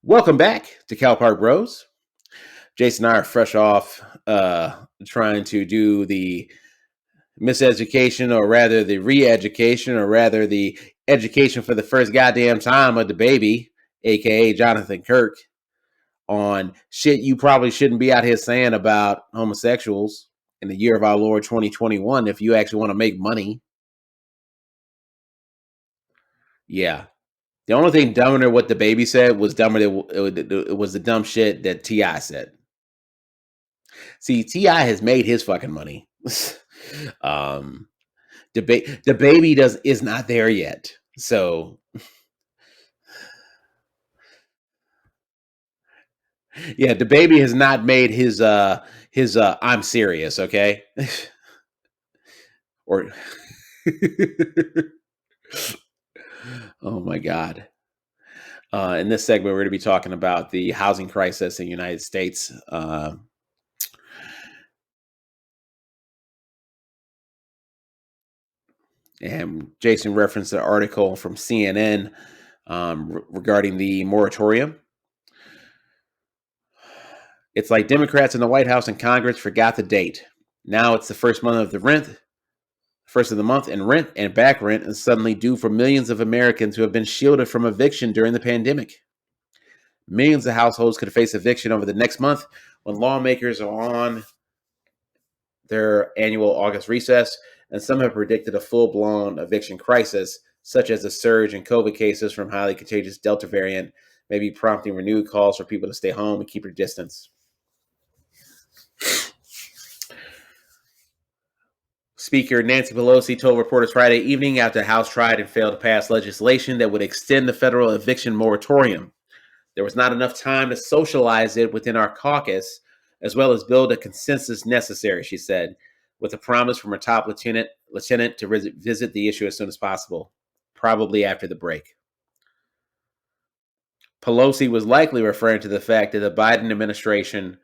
Welcome back to Cal Park Bros. Jason and I are fresh off trying to do the miseducation, or rather the re-education, or rather the education for the first goddamn time of the baby, aka Jonathan Kirk, on shit you probably shouldn't be out here saying about homosexuals in the year of our Lord 2021 if you actually want to make money. Yeah. The only thing dumber than what the baby said was dumber than it was the dumb shit that T.I. said. See, T.I. has made his fucking money. um, the baby is not there yet. So yeah, the baby has not made his I'm serious, okay? Or oh my god. In this segment, we're going to be talking about the housing crisis in the United States. And Jason referenced an article from CNN regarding the moratorium. It's like Democrats in the White House and Congress forgot the date. Now it's the first of the month, and rent and back rent is suddenly due for millions of Americans who have been shielded from eviction during the pandemic. Millions of households could face eviction over the next month when lawmakers are on their annual August recess, and some have predicted a full-blown eviction crisis, such as a surge in COVID cases from highly contagious Delta variant, maybe prompting renewed calls for people to stay home and keep their distance. Speaker Nancy Pelosi told reporters Friday evening after the House tried and failed to pass legislation that would extend the federal eviction moratorium. There was not enough time to socialize it within our caucus, as well as build a consensus necessary, she said, with a promise from her top lieutenant to visit the issue as soon as possible, probably after the break. Pelosi was likely referring to the fact that the Biden administration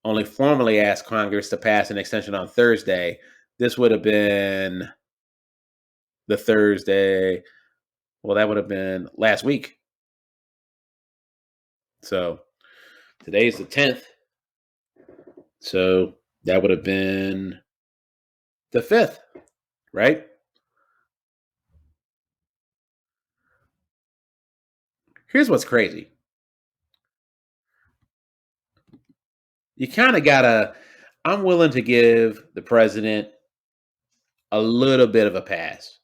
only formally asked Congress to pass an extension on Thursday. This would have been the Thursday. Well, that would have been last week. So today's the 10th. So that would have been the 5th, right? Here's what's crazy. You kind of gotta, I'm willing to give the president a little bit of a pass.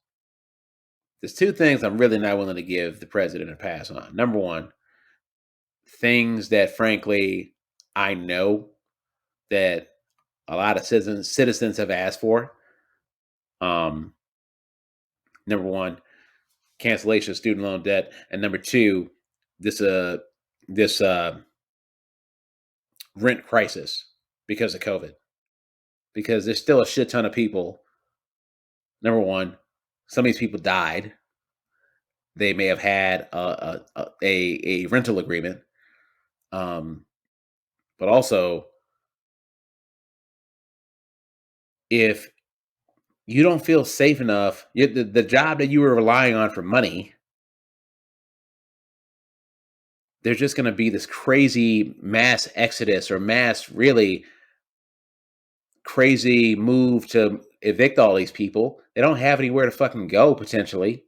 There's two things I'm really not willing to give the president a pass on. Number one, things that frankly I know that a lot of citizens have asked for. Number one, cancellation of student loan debt, and number two, this rent crisis because of COVID. Because there's still a shit ton of people. Number one, some of these people died. They may have had a rental agreement, but also, if you don't feel safe enough, the job that you were relying on for money, there's just going to be this crazy mass exodus or mass really crazy move to evict all these people. They don't have anywhere to fucking go potentially.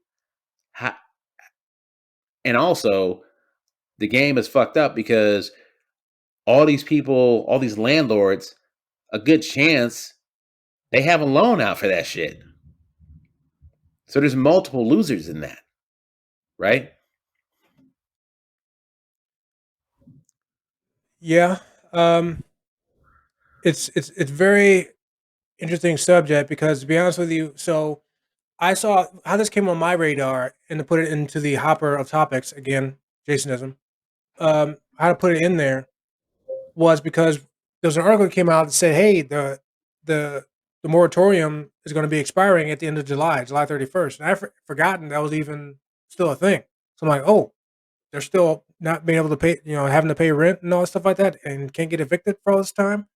And also, the game is fucked up because all these people, all these landlords, a good chance they have a loan out for that shit. So there's multiple losers in that, right? Yeah, it's very interesting subject because to be honest with you, so I saw how this came on my radar and to put it into the hopper of topics again, Jasonism. How to put it in there was because there was an article that came out that said, "Hey, the the moratorium is going to be expiring at the end of July, July 31st." And I forgotten that was even still a thing. So I'm like, "Oh, they're still not being able to pay, having to pay rent and all that stuff like that, and can't get evicted for all this time."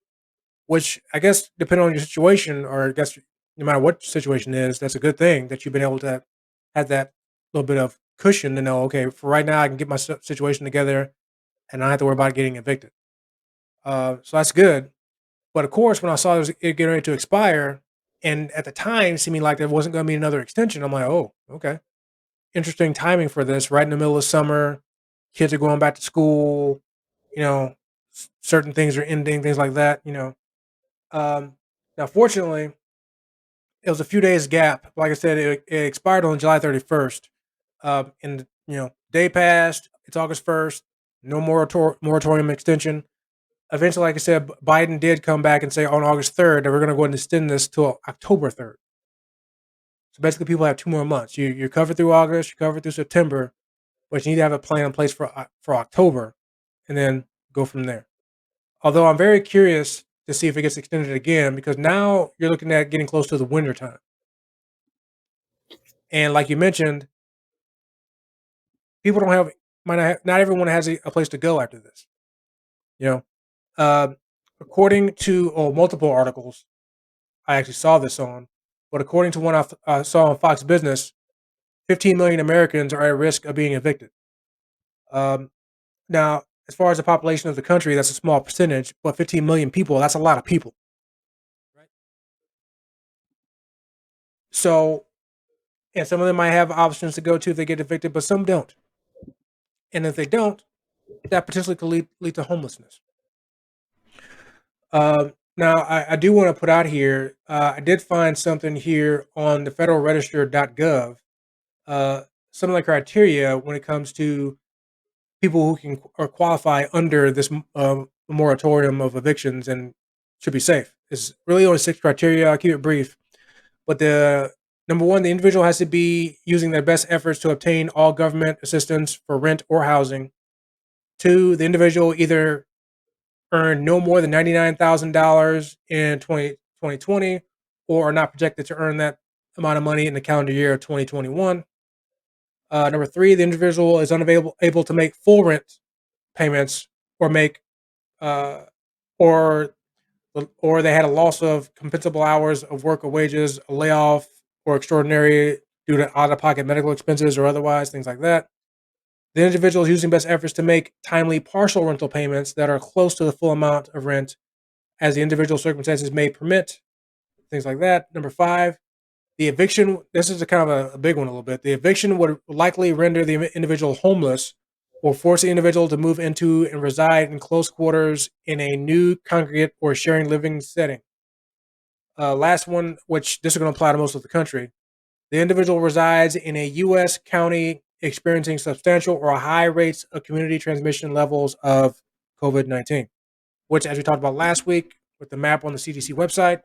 Which I guess, depending on your situation, or I guess no matter what your situation is, that's a good thing that you've been able to have that little bit of cushion to know, okay, for right now, I can get my situation together and I don't have to worry about getting evicted. So that's good. But of course, when I saw it getting ready to expire, and at the time seeming like there wasn't going to be another extension, I'm like, oh, okay, interesting timing for this. Right in the middle of summer, kids are going back to school. You know, certain things are ending, things like that. Um, now fortunately, it was a few days gap. Like I said, it expired on July 31st. And day passed. It's August 1st. No moratorium extension. Eventually, like I said, Biden did come back and say on August 3rd that we're going to go ahead and extend this till October 3rd. So basically, people have 2 more months. You're covered through August, you're covered through September, but you need to have a plan in place for October, and then go from there. Although I'm very curious to see if it gets extended again, because now you're looking at getting close to the winter time. And like you mentioned, people don't have, not everyone has a place to go after this. You know, uh, according to multiple articles, I actually saw this on, but according to one I saw on Fox Business, 15 million Americans are at risk of being evicted. Um, Now, as far as the population of the country, that's a small percentage, but 15 million people, that's a lot of people. Right. So, and some of them might have options to go to if they get evicted, but some don't. And if they don't, that potentially could lead to homelessness. Now, I do want to put out here, I did find something here on the federalregister.gov, uh, some of the criteria when it comes to people who can or qualify under this moratorium of evictions and should be safe. It's really only 6 criteria. I'll keep it brief. But the number one, the individual has to be using their best efforts to obtain all government assistance for rent or housing. 2, the individual either earned no more than $99,000 in 2020 or are not projected to earn that amount of money in the calendar year of 2021. Number 3, the individual is unable able to make full rent payments or make uh, or or they had a loss of compensable hours of work or wages, a layoff, or extraordinary due to out-of-pocket medical expenses or otherwise, things like that. The individual is using best efforts to make timely partial rental payments that are close to the full amount of rent as the individual circumstances may permit, things like that. Number 5, the eviction, this is a kind of a big one a little bit. The eviction would likely render the individual homeless or force the individual to move into and reside in close quarters in a new congregate or sharing living setting. Last one, which this is going to apply to most of the country. The individual resides in a U.S. county experiencing substantial or high rates of community transmission levels of COVID-19, which, as we talked about last week with the map on the CDC website,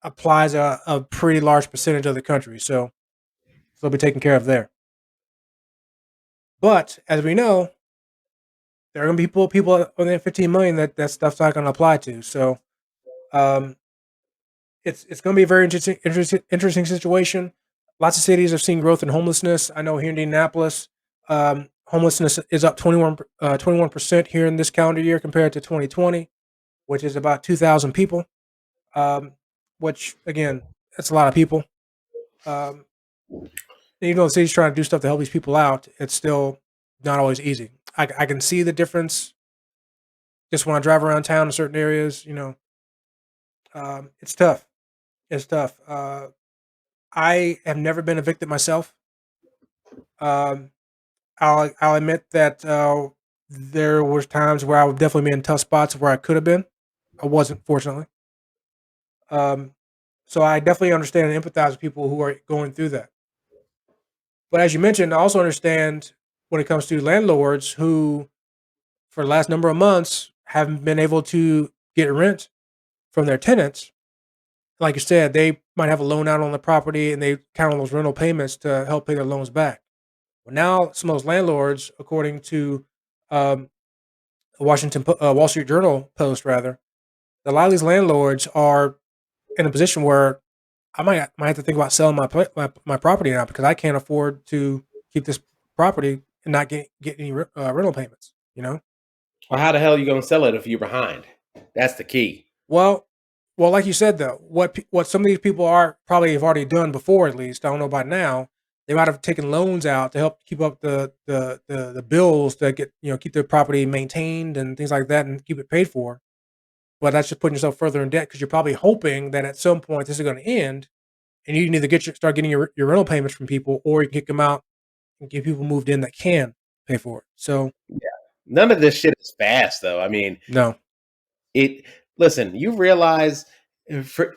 applies a pretty large percentage of the country. So they'll be taken care of there. But as we know, there are going to be people within 15 million that stuff's not going to apply to. So um, it's going to be a very interesting situation. Lots of cities have seen growth in homelessness. I know here in Indianapolis, homelessness is up 21% here in this calendar year compared to 2020, which is about 2,000 people. Which again, that's a lot of people. Um, even though the city's trying to do stuff to help these people out, it's still not always easy. I can see the difference just when I drive around town in certain areas. It's tough. It's tough. I have never been evicted myself. Um, I'll admit that there was times where I would definitely be in tough spots where I could have been. I wasn't, fortunately. Um, so I definitely understand and empathize with people who are going through that. But as you mentioned, I also understand when it comes to landlords who, for the last number of months, haven't been able to get rent from their tenants. Like you said, they might have a loan out on the property and they count on those rental payments to help pay their loans back. Well, now some of those landlords, according to um, Wall Street Journal post, rather, a lot of these landlords are in a position where I might have to think about selling my property now because I can't afford to keep this property and not get any rental payments. Well, how the hell are you going to sell it if you're behind? That's the key. Well, like you said though, what some of these people are probably have already done before, at least I don't know about now, They might have taken loans out to help keep up the bills that get keep the property maintained and things like that and keep it paid for. But that's just putting yourself further in debt because you're probably hoping that at some point this is going to end, and you can either start getting your rental payments from people, or you can kick them out and get people moved in that can pay for it. So None of this shit is fast, though. I mean, no, it. Listen, you realize, for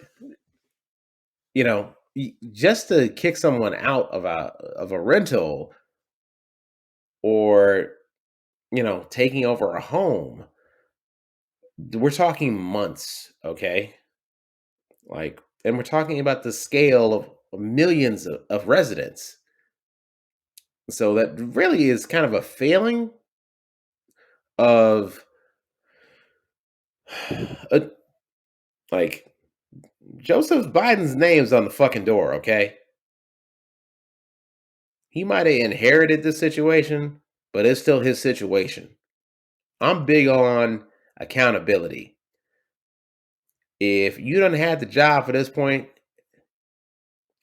just to kick someone out of a rental, or taking over a home, we're talking months, okay? Like, and we're talking about the scale of millions of residents. So that really is kind of a failing of uh, like Joseph Biden's name's on the fucking door, okay? He might have inherited this situation, but it's still his situation. I'm big on accountability. If you don't have the job for this point,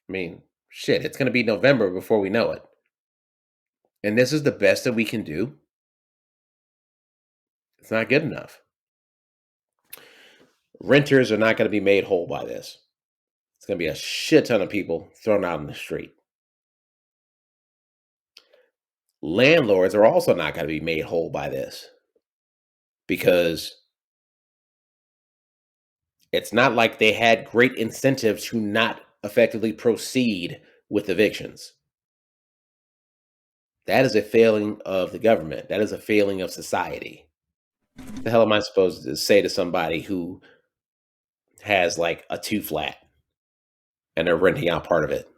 I mean, shit, it's going to be November before we know it. And this is the best that we can do. It's not good enough. Renters are not going to be made whole by this. It's going to be a shit ton of people thrown out in the street. Landlords are also not going to be made whole by this, because it's not like they had great incentives to not effectively proceed with evictions. That is a failing of the government. That is a failing of society. What the hell am I supposed to say to somebody who has like a 2-flat and they're renting out part of it?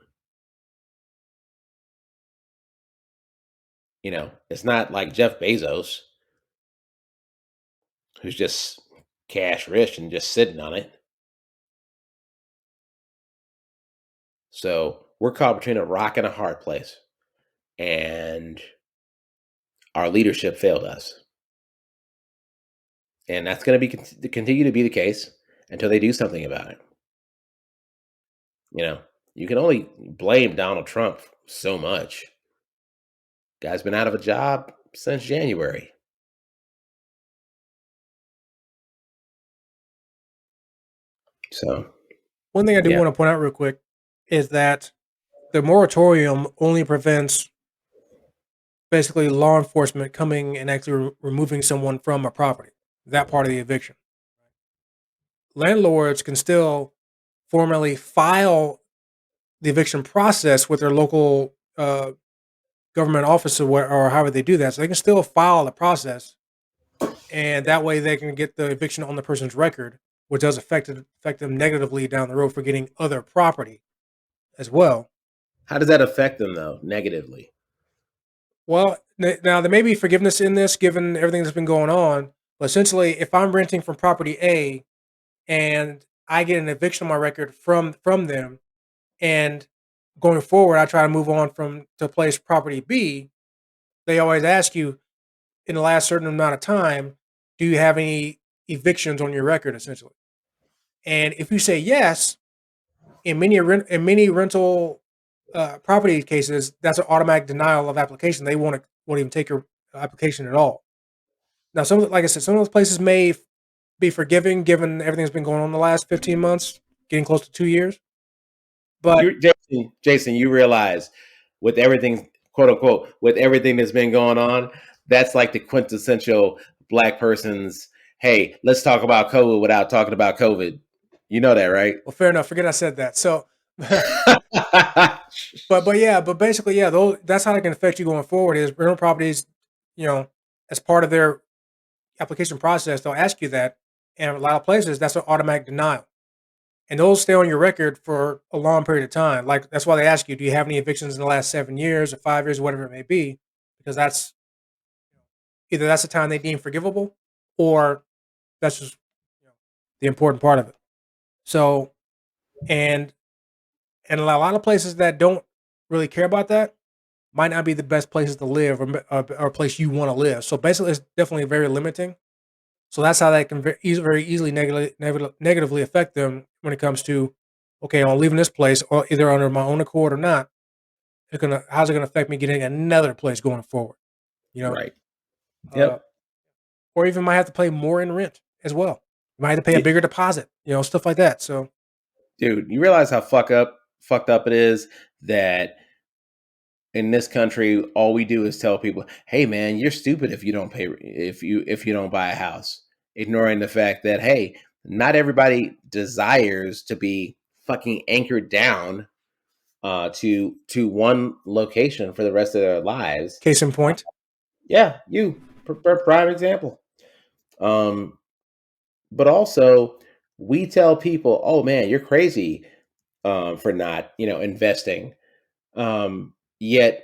It's not like Jeff Bezos, who's just cash rich and just sitting on it. So we're caught between a rock and a hard place, and our leadership failed us. And that's going to continue to be the case until they do something about it. You can only blame Donald Trump so much. Guy's been out of a job since January. So one thing I do yeah. want to point out real quick is that the moratorium only prevents basically law enforcement coming and actually removing someone from a property, that part of the eviction. Landlords can still formally file the eviction process with their local government office, or however they do that. So they can still file the process, and that way they can get the eviction on the person's record, which does affect them negatively down the road for getting other property as well. How does that affect them, though, negatively? Well, now there may be forgiveness in this given everything that's been going on, but essentially, if I'm renting from property A and I get an eviction on my record from them, and going forward I try to move on to place property B, they always ask you in the last certain amount of time, do you have any evictions on your record, essentially? And if you say yes, in many rental property cases, that's an automatic denial of application. They won't even take your application at all. Now, like I said, some of those places may be forgiving given everything that's been going on the last 15 months, getting close to 2 years. But Jason, you realize with everything, quote unquote, with everything that's been going on, that's like the quintessential black person's, hey, let's talk about COVID without talking about COVID. You know that, right? well, fair enough. Forget I said that. So, but basically, yeah, that's how it can affect you going forward. Is rental properties, as part of their application process, they'll ask you that, and a lot of places that's an automatic denial, and those stay on your record for a long period of time. Like that's why they ask you, do you have any evictions in the last 7 years or 5 years, or whatever it may be, because that's either that's the time they deem forgivable, or that's just the important part of it. So, and a lot of places that don't really care about that might not be the best places to live, or place you want to live. So basically, it's definitely very limiting. So that's how that can very easily negatively affect them when it comes to, okay, I'm leaving this place, or either under my own accord or not. how's it gonna affect me getting another place going forward? You know, Right. uh, Yep. or even might have to pay more in rent as well. You might have to pay a Y- bigger deposit. Stuff like that. So Dude, you realize how fucked up it is that in this country all we do is tell people, "Hey man, you're stupid if you don't pay if you don't buy a house." Ignoring the fact that hey, not everybody desires to be fucking anchored down to one location for the rest of their lives. case in point. Yeah, you prime example. Um, but also we tell people, "Oh man, you're crazy for not investing." Yet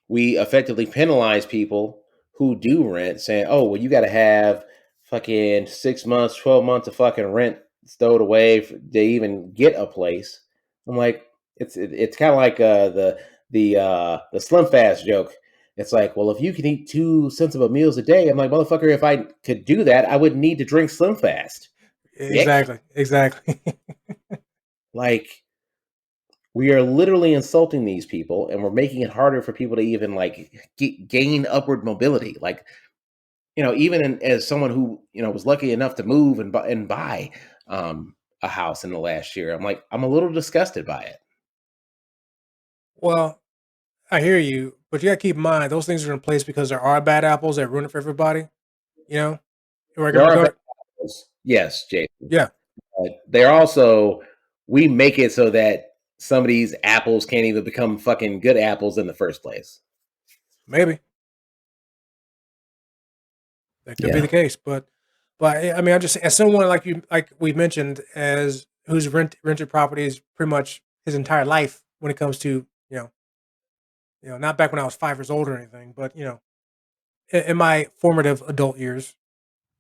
we effectively penalize people who do rent, saying, "Oh, well, you got to have fucking 6 months, 12 months of fucking rent stowed away to even get a place." I'm like, it's kind of like the Slim Fast joke. It's like, well, if you can eat 2 sensible meals a day, I'm like, motherfucker, if I could do that, I wouldn't need to drink Slim Fast, dick. Exactly. Exactly. Like, we are literally insulting these people, and we're making it harder for people to even like gain upward mobility. Like, even as someone who was lucky enough to move and buy a house in the last year, I'm like, I'm a little disgusted by it. Well, I hear you, but you gotta keep in mind those things are in place because there are bad apples that ruin it for everybody. You know, There are bad regard. apples, yes, Jason, Yeah, but they're also, we make it so that some of these apples can't even become fucking good apples in the first place. maybe that could be the Yeah, case, but I mean, I just as someone like we mentioned, as who's rented properties pretty much his entire life when it comes to not back when I was 5 years old or anything, but in my formative adult years.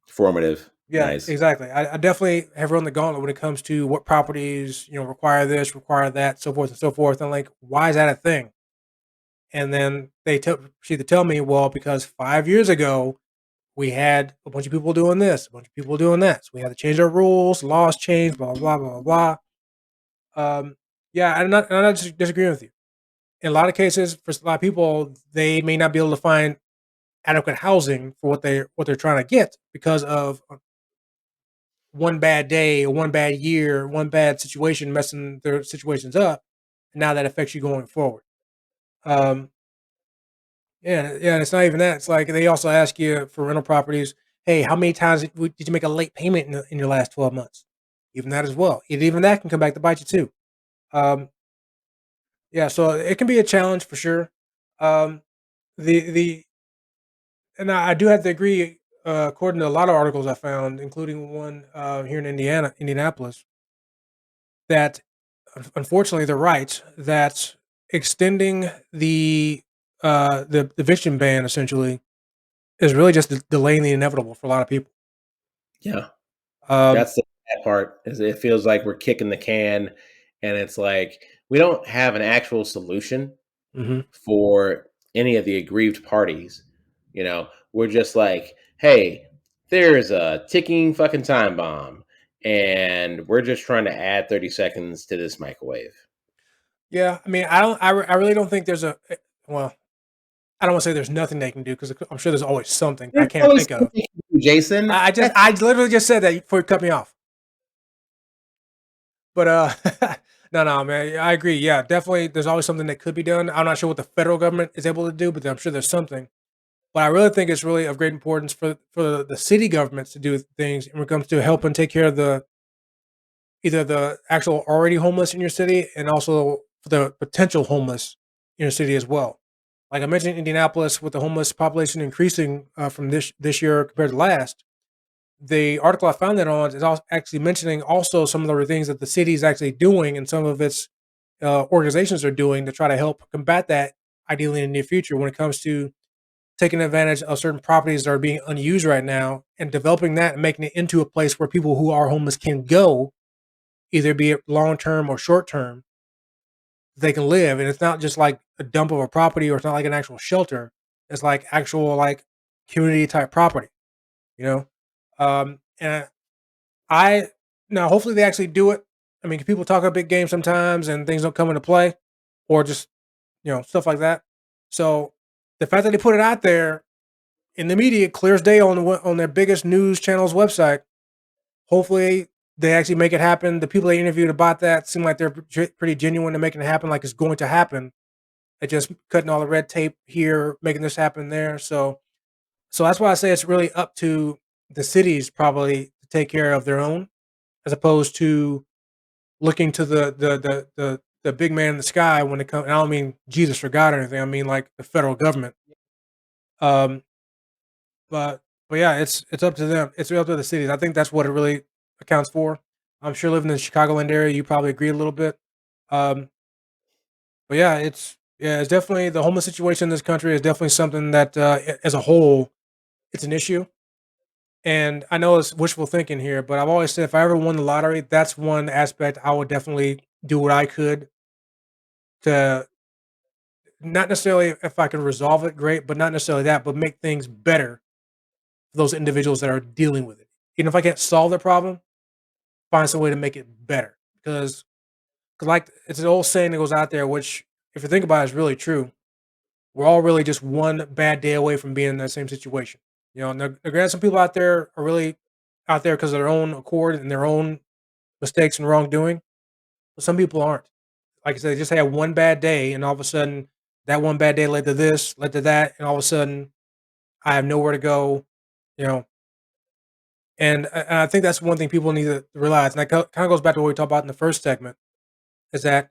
formative, Yeah, nice. exactly. I definitely have run the gauntlet when it comes to what properties require this, require that, so forth and so forth. And like, why is that a thing? And then she to tell me, well, because 5 years ago we had a bunch of people doing this, a bunch of people doing that. So we had to change our rules, laws changed, blah blah blah blah blah. Yeah, I'm not disagreeing with you. In a lot of cases, for a lot of people, they may not be able to find adequate housing for what they're trying to get because of one bad day or one bad year, one bad situation messing their situations up. And now that affects you going forward. Um, yeah, it's not even that. It's like they also ask you for rental properties. Hey, how many times did you make a late payment in your last 12 months? Even that as well. Even that can come back to bite you too. Um, yeah, so it can be a challenge for sure. Um, the and I do have to agree. According to a lot of articles I found, including one here in Indianapolis, that unfortunately they're right that extending the eviction ban essentially is really just delaying the inevitable for a lot of people. Yeah, Um, that's the bad part. Is it feels like we're kicking the can, and it's like we don't have an actual solution mhm. for any of the aggrieved parties. We're just like, hey, there's a ticking fucking time bomb, and we're just trying to add 30 seconds to this microwave. Yeah, I mean, I don't, I really don't think there's well, I don't want to say there's nothing they can do because I'm sure there's always something I There's can't always think of. something, Jason. That's I literally just said that before you cut me off. But no, man, I agree. Yeah, definitely. There's always something that could be done. I'm not sure what the federal government is able to do, but I'm sure there's something. But I really think it's really of great importance for the city governments to do things when it comes to helping take care of either the actual already homeless in your city and also for the potential homeless in your city as well. Like I mentioned, Indianapolis with the homeless population increasing from this year compared to last. The article I found that on is also actually mentioning also some of the things that the city is actually doing and some of its organizations are doing to try to help combat that ideally in the near future when it comes to taking advantage of certain properties that are being unused right now and developing that and making it into a place where people who are homeless can go, either be it long term or short term, they can live. And it's not just like a dump of a property or it's not like an actual shelter. It's like actual like community type property, you know? And I now hopefully they actually do it. I mean, people talk a big game sometimes and things don't come into play or just stuff like that. So the fact that they put it out there in the media, clear as day on their biggest news channel's website, hopefully they actually make it happen. The people they interviewed about that seem like they're pretty genuine to making it happen, like it's going to happen. They're just cutting all the red tape here, making this happen there. So that's why I say it's really up to the cities probably to take care of their own, as opposed to looking to the big man in the sky when it comes. I don't mean Jesus or God or anything. I mean like the federal government. Um, but yeah, it's up to them. It's up to the cities. I think that's what it really accounts for. I'm sure living in the Chicagoland area, you probably agree a little bit. Um, but it's definitely the homeless situation in this country is definitely something that as a whole, it's an issue. And I know it's wishful thinking here, but I've always said if I ever won the lottery, that's one aspect I would definitely do what I could to not necessarily if I can resolve it, great, but not necessarily that, but make things better for those individuals that are dealing with it. Even if I can't solve the problem, find some way to make it better. Because like it's an old saying that goes out there, which if you think about it, is really true. We're all really just one bad day away from being in that same situation. Granted, some people out there are really out there because of their own accord and their own mistakes and wrongdoing, but some people aren't. Like I said, they just had one bad day, and all of a sudden, that one bad day led to this, led to that, and all of a sudden, I have nowhere to go. You know, and I think that's one thing people need to realize, and that kind of goes back to what we talked about in the first segment, is that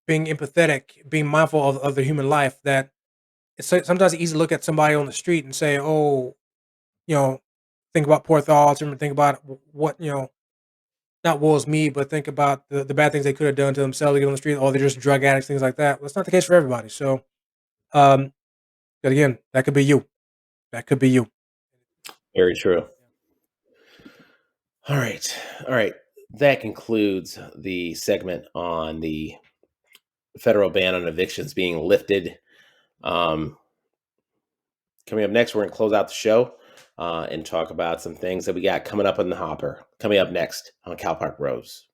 being empathetic, being mindful of the human life. That it's sometimes easy to look at somebody on the street and say, "Oh, you know, think about poor thoughts, or think about what not was me, but think about the bad things they could have done to themselves to get on the street. Oh, they're just drug addicts, things like that." Well, that's not the case for everybody. So, um, but again, that could be you. That could be you. Very true. All right. All right. That concludes the segment on the federal ban on evictions being lifted. Coming up next, we're going to close out the show and talk about some things that we got coming up in the hopper. Coming up next on Cal Park Rose.